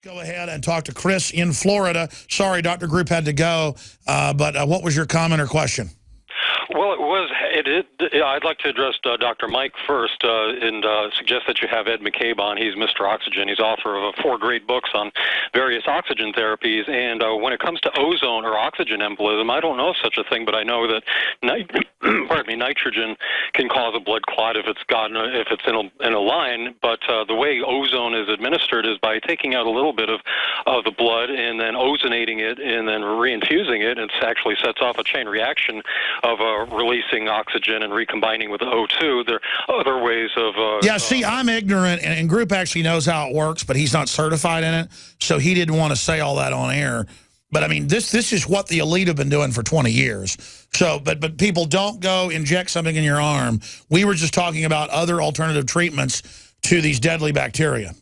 Go ahead and talk to Chris in Florida. Sorry, Dr. Group had to go, but what was your comment or question? Well, I'd like to address Dr. Mike first and suggest that you have Ed McCabe on. He's Mr. Oxygen. He's author of 4 great books on various oxygen therapies. And when it comes to ozone or oxygen embolism, I don't know of such a thing, but I know that nitrogen can cause a blood clot if it's in a line. But the way ozone is administered is by taking out a little bit of the blood and then ozonating it and then reinfusing it. It actually sets off a chain reaction of releasing oxygen and recombining with the O2. There are other ways of... yeah, see, I'm ignorant, and Group actually knows how it works, but he's not certified in it, so he didn't want to say all that on air. But, I mean, this is what the elite have been doing for 20 years. So, but people don't go inject something in your arm. We were just talking about other alternative treatments to these deadly bacteria.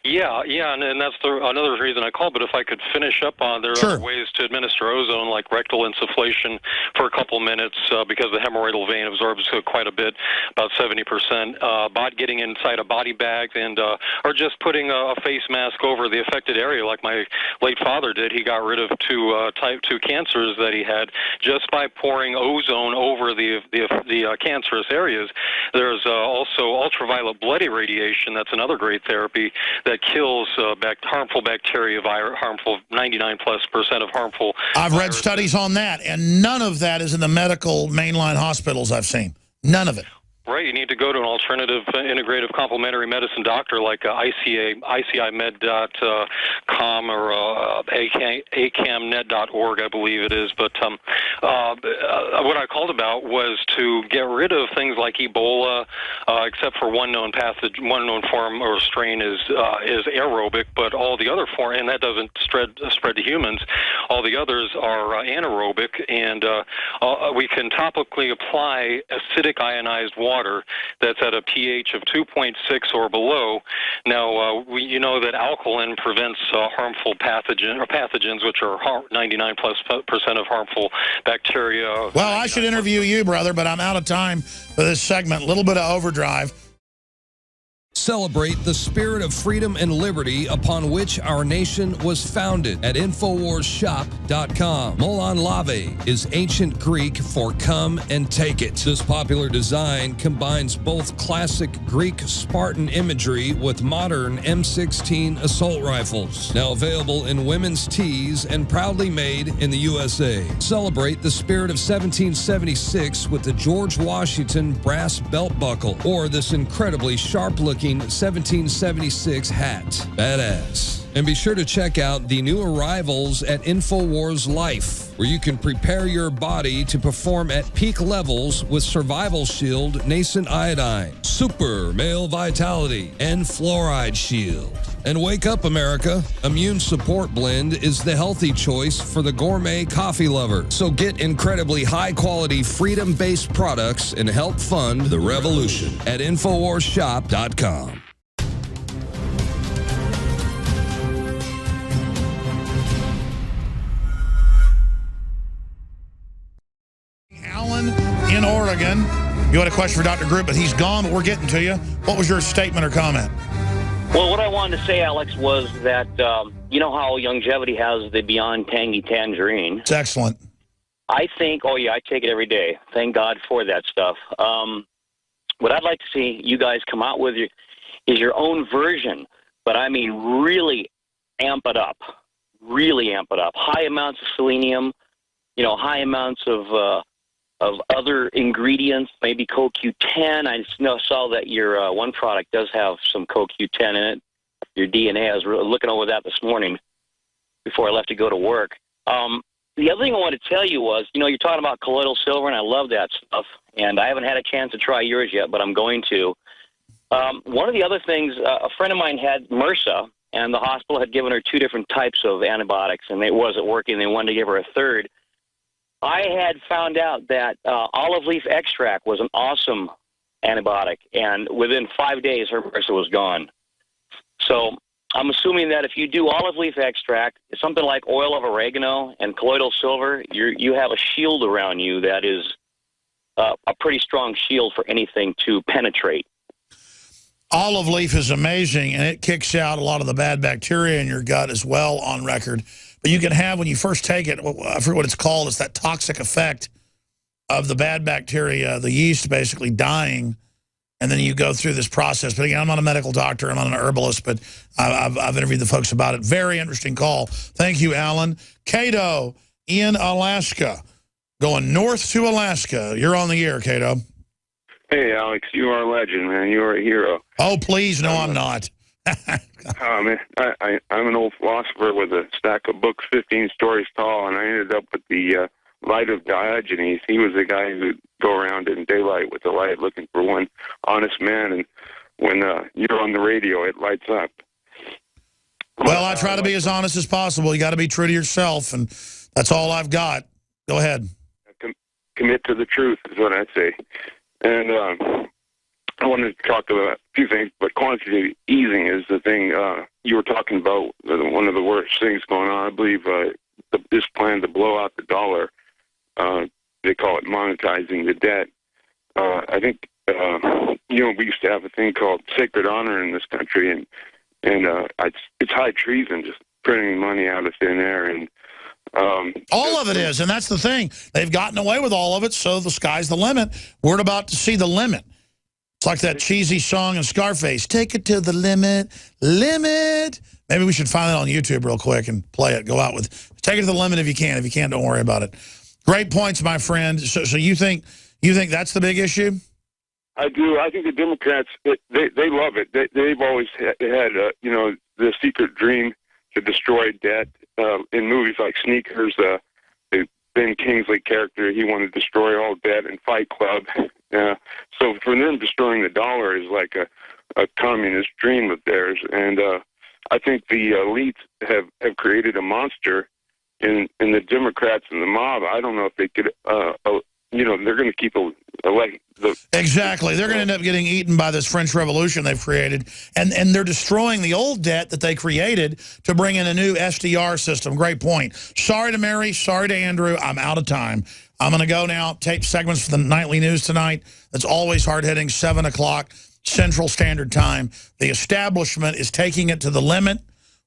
Yeah, and that's another reason I called. But if I could finish up on, there are ways to administer ozone, like rectal insufflation for a couple minutes, because the hemorrhoidal vein absorbs quite a bit, about 70%. Getting inside a body bag, and or just putting a face mask over the affected area, like my late father did. He got rid of 2 type 2 cancers that he had just by pouring ozone over the cancerous areas. There's also ultraviolet blood irradiation. That's another great therapy that kills harmful bacteria, harmful 99+% of harmful. I've read studies on that, and none of that is in the medical mainline hospitals I've seen. None of it. Right, you need to go to an alternative integrative complementary medicine doctor like ICImed.com or acamnet.org, I believe it is. But what I called about was to get rid of things like Ebola, except for one known form or strain is aerobic, but all the other forms, and that doesn't spread to humans. All the others are anaerobic, and we can topically apply acidic ionized water that's at a pH of 2.6 or below. Now, you know that alkaline prevents harmful pathogens, which are 99+% of harmful bacteria. Well, I should interview you, brother, but I'm out of time for this segment. A little bit of overdrive. Celebrate the spirit of freedom and liberty upon which our nation was founded at InfoWarsShop.com. Molon Lave is ancient Greek for come and take it. This popular design combines both classic Greek Spartan imagery with modern M16 assault rifles. Now available in women's tees and proudly made in the USA. Celebrate the spirit of 1776 with the George Washington brass belt buckle or this incredibly sharp-looking 1776 hat. Badass. And be sure to check out the new arrivals at InfoWars Life, where you can prepare your body to perform at peak levels with Survival Shield Nascent Iodine, Super Male Vitality, and Fluoride Shield. And wake up, America. Immune Support Blend is the healthy choice for the gourmet coffee lover. So get incredibly high-quality, freedom-based products and help fund the revolution at InfoWarsShop.com. Alan in Oregon. You had a question for Dr. Group, but he's gone, but we're getting to you. What was your statement or comment? Well, what I wanted to say, Alex, was that you know how Longevity has the Beyond Tangy Tangerine? It's excellent. I think, oh yeah, I take it every day. Thank God for that stuff. What I'd like to see you guys come out with is your own version, but I mean really amp it up. Really amp it up. High amounts of selenium, you know, high amounts of other ingredients, maybe CoQ10. I saw that your one product does have some CoQ10 in it, your DNA. I was looking over that this morning before I left to go to work. The other thing I wanted to tell you was, you know, you're talking about colloidal silver, and I love that stuff, and I haven't had a chance to try yours yet, but I'm going to. One of the other things, a friend of mine had MRSA, and the hospital had given her 2 different types of antibiotics, and it wasn't working. They wanted to give her a third. I had found out that olive leaf extract was an awesome antibiotic, and within 5 days, her MRSA was gone. So I'm assuming that if you do olive leaf extract, something like oil of oregano and colloidal silver, you have a shield around you that is a pretty strong shield for anything to penetrate. Olive leaf is amazing, and it kicks out a lot of the bad bacteria in your gut as well on record. But you can have, when you first take it, I forget what it's called, it's that toxic effect of the bad bacteria, the yeast basically dying, and then you go through this process. But again, I'm not a medical doctor, I'm not an herbalist, but I've interviewed the folks about it. Very interesting call. Thank you, Alan. Cato in Alaska, going north to Alaska. You're on the air, Cato. Hey, Alex, you are a legend, man. You are a hero. Oh, please, no, I'm not. Oh, man, I'm an old philosopher with a stack of books 15 stories tall, and I ended up with the light of Diogenes. He was the guy who would go around in daylight with the light looking for one honest man, and when you're on the radio, it lights up. Well, I try to be as honest as possible. You got to be true to yourself, and that's all I've got. Go ahead. Commit to the truth is what I say. And I wanted to talk about a few things, but quantitative easing is the thing you were talking about, one of the worst things going on. I believe this plan to blow out the dollar, they call it monetizing the debt. I think, we used to have a thing called sacred honor in this country, and it's high treason just printing money out of thin air. And all of it is, and that's the thing. They've gotten away with all of it, so the sky's the limit. We're about to see the limit. It's like that cheesy song in Scarface, take it to the limit, limit. Maybe we should find that on YouTube real quick and play it. Go out with, take it to the limit if you can. If you can't, don't worry about it. Great points, my friend. So you think that's the big issue? I do. I think the Democrats, they love it. They've always had the secret dream to destroy debt. In movies like Sneakers, Ben Kingsley character, he wanted to destroy all debt, and Fight Club. So for them, destroying the dollar is like a communist dream of theirs. And I think the elites have created a monster in the Democrats and the mob. I don't know if they could, they're going to keep Exactly. They're going to end up getting eaten by this French Revolution they've created. And they're destroying the old debt that they created to bring in a new SDR system. Great point. Sorry to Mary. Sorry to Andrew. I'm out of time. I'm going to go now, tape segments for the nightly news tonight. That's always hard-hitting, 7 o'clock Central Standard Time. The establishment is taking it to the limit.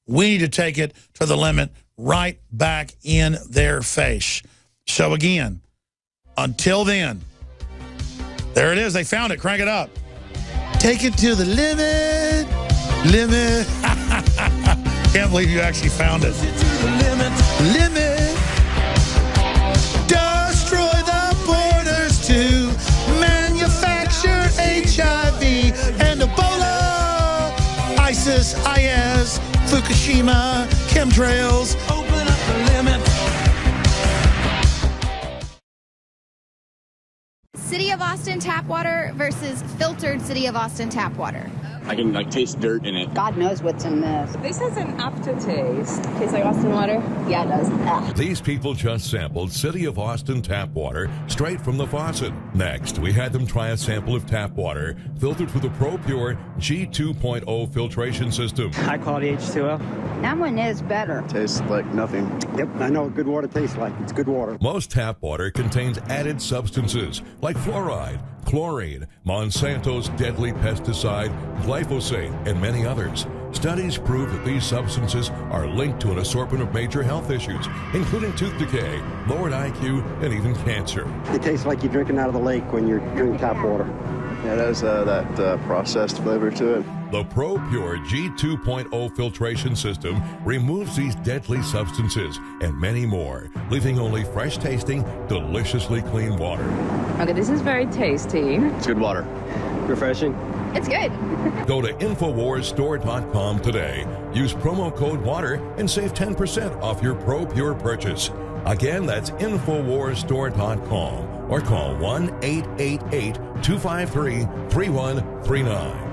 We need to take it to the limit right back in their face. So again, until then, there it is. They found it. Crank it up. Take it to the limit. Limit. Can't believe you actually found it. Limit. Destroy the borders to manufacture HIV and Ebola, ISIS, IS, Fukushima, chemtrails. Open up the limit. City of Austin tap water versus filtered City of Austin tap water. I can taste dirt in it. God knows what's in this. This has an aftertaste. Tastes like Austin water? Yeah, it does. Ugh. These people just sampled City of Austin tap water straight from the faucet. Next, we had them try a sample of tap water filtered through the ProPure G2.0 filtration system. High quality H2O. That one is better. Tastes like nothing. Yep, I know what good water tastes like. It's good water. Most tap water contains added substances like fluoride, chlorine, Monsanto's deadly pesticide, glyphosate, and many others. Studies prove that these substances are linked to an assortment of major health issues, including tooth decay, lowered IQ, and even cancer. It tastes like you're drinking out of the lake when you're drinking tap water. Yeah, it has that processed flavor to it. The ProPure G2.0 filtration system removes these deadly substances and many more, leaving only fresh-tasting, deliciously clean water. Okay, this is very tasty. It's good water. Refreshing. It's good. Go to InfoWarsStore.com today. Use promo code WATER and save 10% off your ProPure purchase. Again, that's InfoWarsStore.com or call 1-888-253-3139.